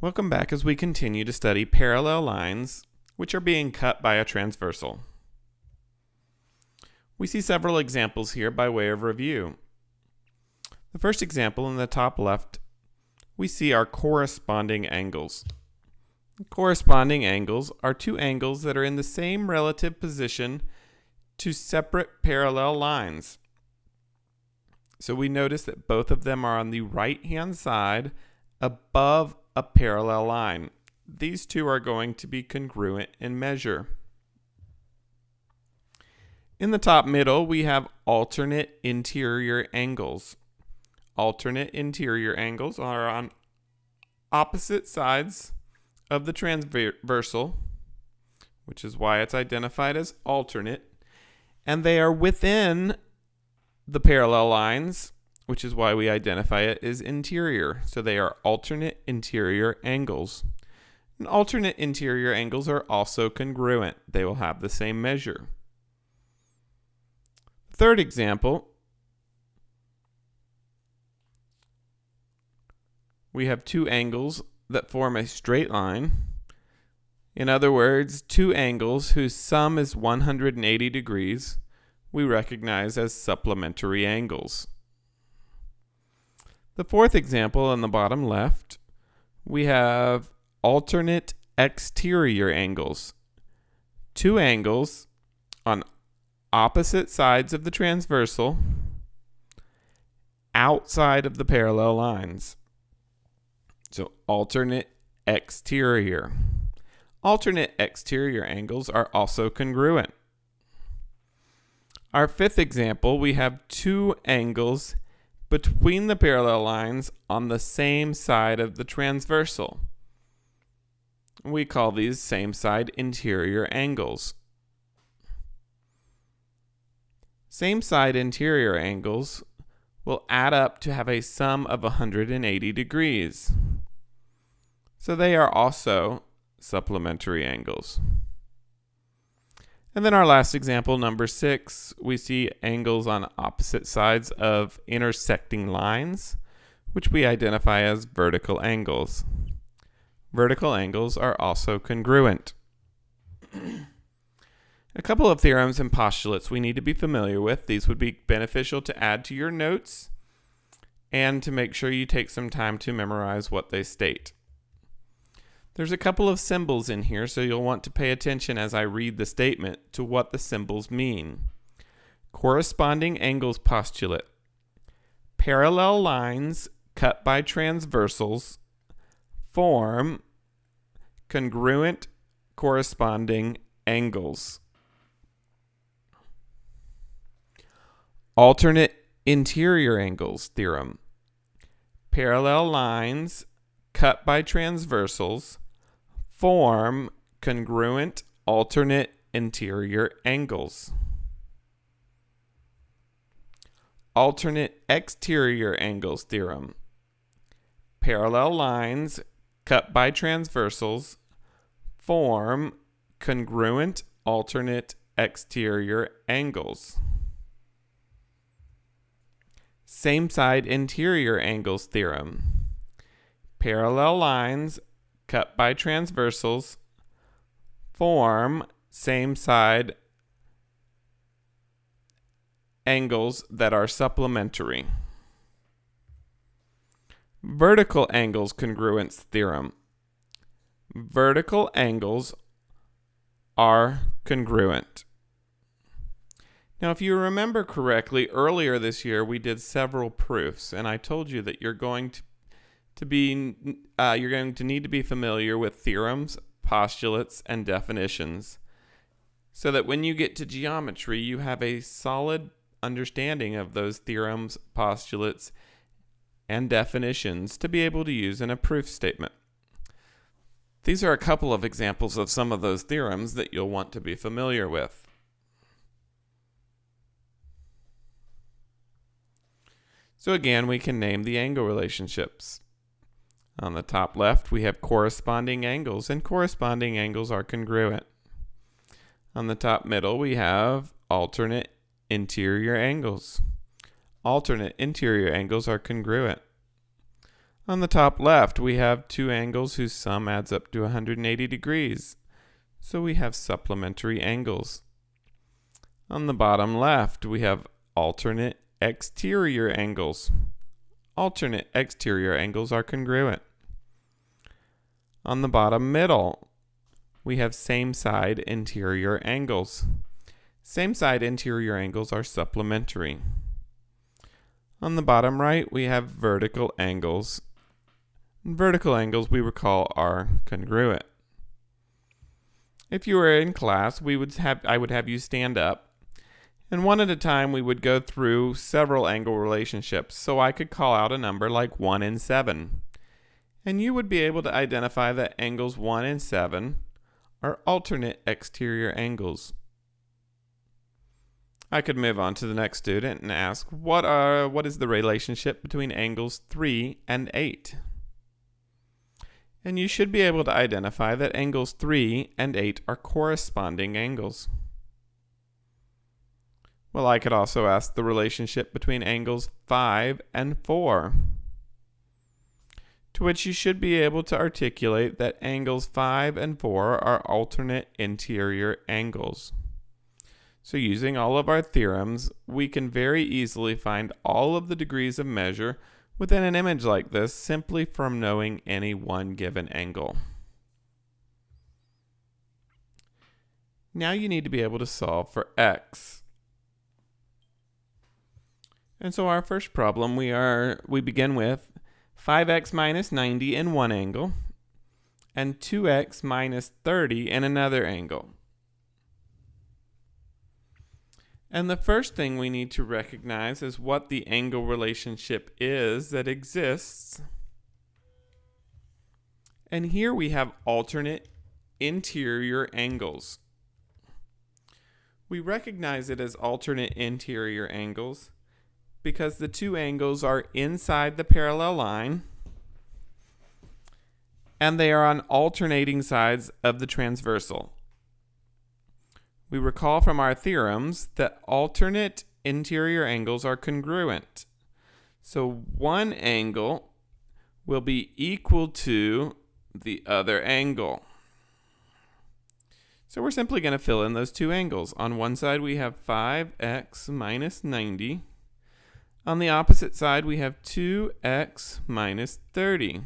Welcome back as we continue to study parallel lines which are being cut by a transversal. We see several examples here by way of review. The first example in the top left, we see our corresponding angles. Corresponding angles are two angles that are in the same relative position to separate parallel lines. So we notice that both of them are on the right-hand side above a parallel line. These two are going to be congruent in measure. In the top middle, we have alternate interior angles. Alternate interior angles are on opposite sides of the transversal, which is why it's identified as alternate, and they are within the parallel lines, which is why we identify it as interior. So they are alternate interior angles. And alternate interior angles are also congruent. They will have the same measure. Third example, we have two angles that form a straight line. In other words, two angles whose sum is 180 degrees we recognize as supplementary angles. The fourth example on the bottom left, we have alternate exterior angles. Two angles on opposite sides of the transversal outside of the parallel lines. So alternate exterior. Alternate exterior angles are also congruent. Our fifth example, we have two angles between the parallel lines on the same side of the transversal. We call these same side interior angles. Same side interior angles will add up to have a sum of 180 degrees. So they are also supplementary angles. And then our last example, number 6, we see angles on opposite sides of intersecting lines, which we identify as vertical angles. Vertical angles are also congruent. A couple of theorems and postulates we need to be familiar with. These would be beneficial to add to your notes and to make sure you take some time to memorize what they state. There's a couple of symbols in here, so you'll want to pay attention as I read the statement to what the symbols mean. Corresponding angles postulate. Parallel lines cut by transversals form congruent corresponding angles. Alternate interior angles theorem. Parallel lines cut by transversals form congruent alternate interior angles. Alternate exterior angles theorem. Parallel lines cut by transversals form congruent alternate exterior angles. Same side interior angles theorem. Parallel lines cut by transversals form same side angles that are supplementary. Vertical angles congruence theorem. Vertical angles are congruent. Now, if you remember correctly, earlier this year we did several proofs, and I told you that you're going to need to be familiar with theorems, postulates, and definitions, so that when you get to geometry, you have a solid understanding of those theorems, postulates, and definitions to be able to use in a proof statement. These are a couple of examples of some of those theorems that you'll want to be familiar with. So again, we can name the angle relationships. On the top left, we have corresponding angles, and corresponding angles are congruent. On the top middle, we have alternate interior angles. Alternate interior angles are congruent. On the top left, we have two angles whose sum adds up to 180 degrees. So we have supplementary angles. On the bottom left, we have alternate exterior angles. Alternate exterior angles are congruent. On the bottom middle, we have same side interior angles. Same side interior angles are supplementary. On the bottom right, we have vertical angles. Vertical angles, we recall, are congruent. If you were in class, I would have you stand up, and one at a time we would go through several angle relationships, so I could call out a number like 1 and 7. And you would be able to identify that angles 1 and 7 are alternate exterior angles. I could move on to the next student and ask, what is the relationship between angles 3 and 8? And you should be able to identify that angles 3 and 8 are corresponding angles. Well, I could also ask the relationship between angles 5 and 4, to which you should be able to articulate that angles 5 and 4 are alternate interior angles. So using all of our theorems, we can very easily find all of the degrees of measure within an image like this simply from knowing any one given angle. Now you need to be able to solve for x. And so our first problem, we begin with 5x minus 90 in one angle and 2x minus 30 in another angle. And the first thing we need to recognize is what the angle relationship is that exists. And here we have alternate interior angles. We recognize it as alternate interior angles because the two angles are inside the parallel line and they are on alternating sides of the transversal. We recall from our theorems that alternate interior angles are congruent. So one angle will be equal to the other angle. So we're simply going to fill in those two angles. On one side we have 5x minus 90. On the opposite side we have 2x minus 30.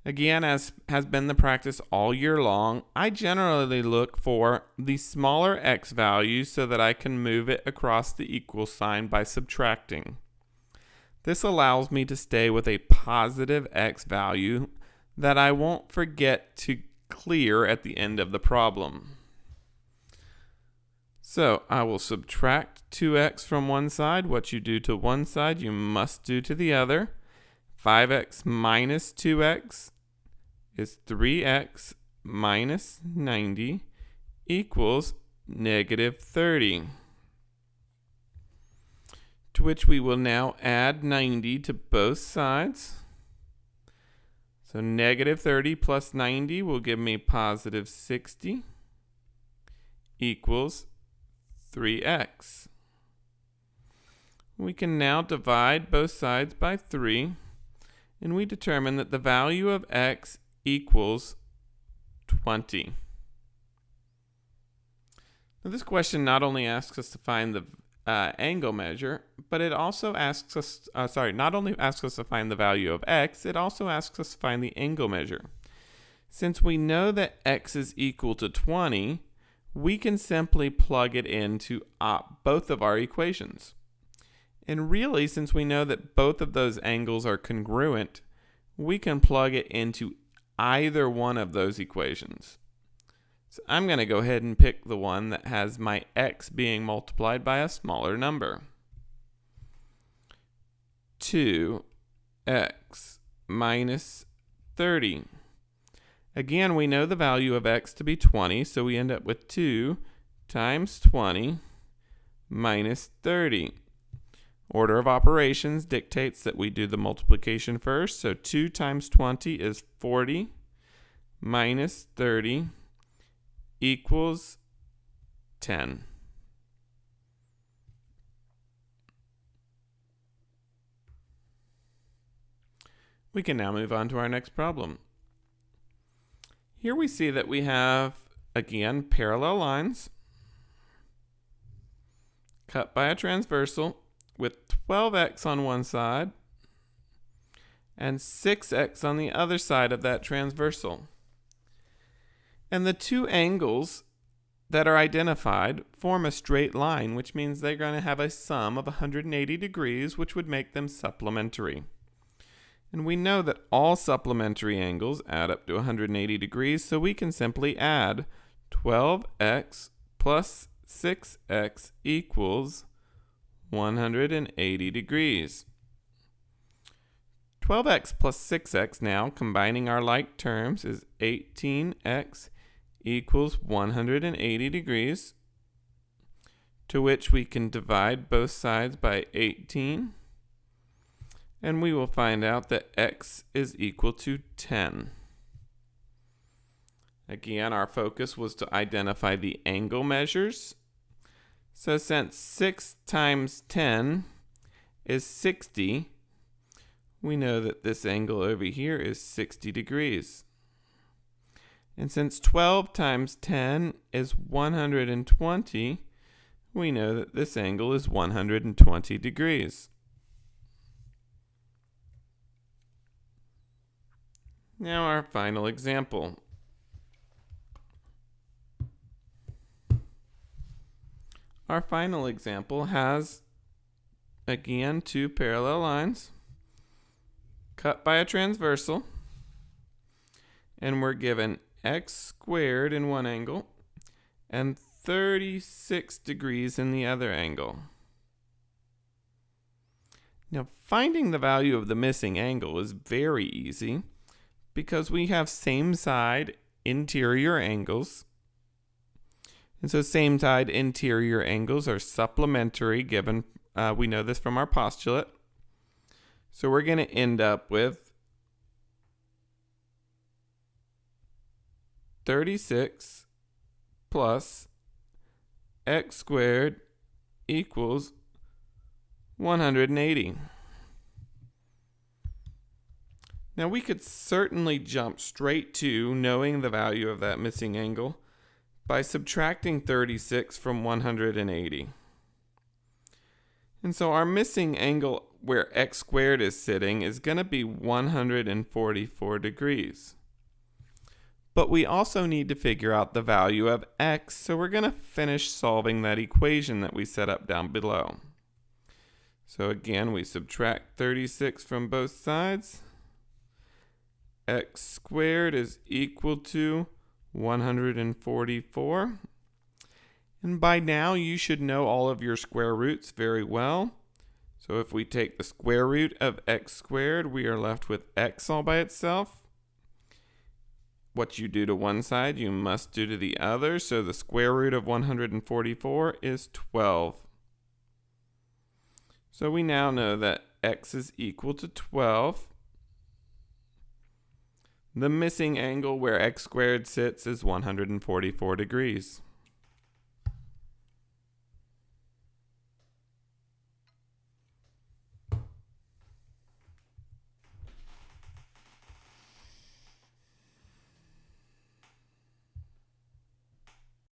Again, as has been the practice all year long, I generally look for the smaller x value so that I can move it across the equal sign by subtracting. This allows me to stay with a positive x value that I won't forget to clear at the end of the problem. So I will subtract 2x from one side. What you do to one side, you must do to the other. 5x minus 2x is 3x minus 90 equals negative 30. To which we will now add 90 to both sides. So negative 30 plus 90 will give me positive 60 equals 3x. We can now divide both sides by 3, and we determine that the value of x equals 20. Now this question not only asks us to find the angle measure, but it also asks us, not only asks us to find the value of x, it also asks us to find the angle measure. Since we know that x is equal to 20, we can simply plug it into both of our equations. And really, since we know that both of those angles are congruent, we can plug it into either one of those equations. So I'm going to go ahead and pick the one that has my x being multiplied by a smaller number. 2x minus 30. Again, we know the value of x to be 20, so we end up with 2 times 20 minus 30. Order of operations dictates that we do the multiplication first, so 2 times 20 is 40 minus 30 equals 10. We can now move on to our next problem. Here we see that we have, again, parallel lines cut by a transversal with 12x on one side and 6x on the other side of that transversal. And the two angles that are identified form a straight line, which means they're going to have a sum of 180 degrees, which would make them supplementary. And we know that all supplementary angles add up to 180 degrees, so we can simply add 12x plus 6x equals 180 degrees. 12x plus 6x now, combining our like terms, is 18x equals 180 degrees, to which we can divide both sides by 18, and we will find out that x is equal to 10. Again, our focus was to identify the angle measures. So since 6 times 10 is 60, we know that this angle over here is 60 degrees. And since 12 times 10 is 120, we know that this angle is 120 degrees. Now our final example. Our final example has, again, two parallel lines cut by a transversal, and we're given x squared in one angle and 36 degrees in the other angle. Now, finding the value of the missing angle is very easy because we have same side interior angles. And so same side interior angles are supplementary given, we know this from our postulate. So we're going to end up with 36 plus x squared equals 180. Now we could certainly jump straight to knowing the value of that missing angle by subtracting 36 from 180. And so our missing angle where x squared is sitting is going to be 144 degrees. But we also need to figure out the value of x, so we're going to finish solving that equation that we set up down below. So again, we subtract 36 from both sides. X squared is equal to 144. And by now, you should know all of your square roots very well. So if we take the square root of x squared, we are left with x all by itself. What you do to one side, you must do to the other. So the square root of 144 is 12. So we now know that x is equal to 12. The missing angle where x squared sits is 144 degrees.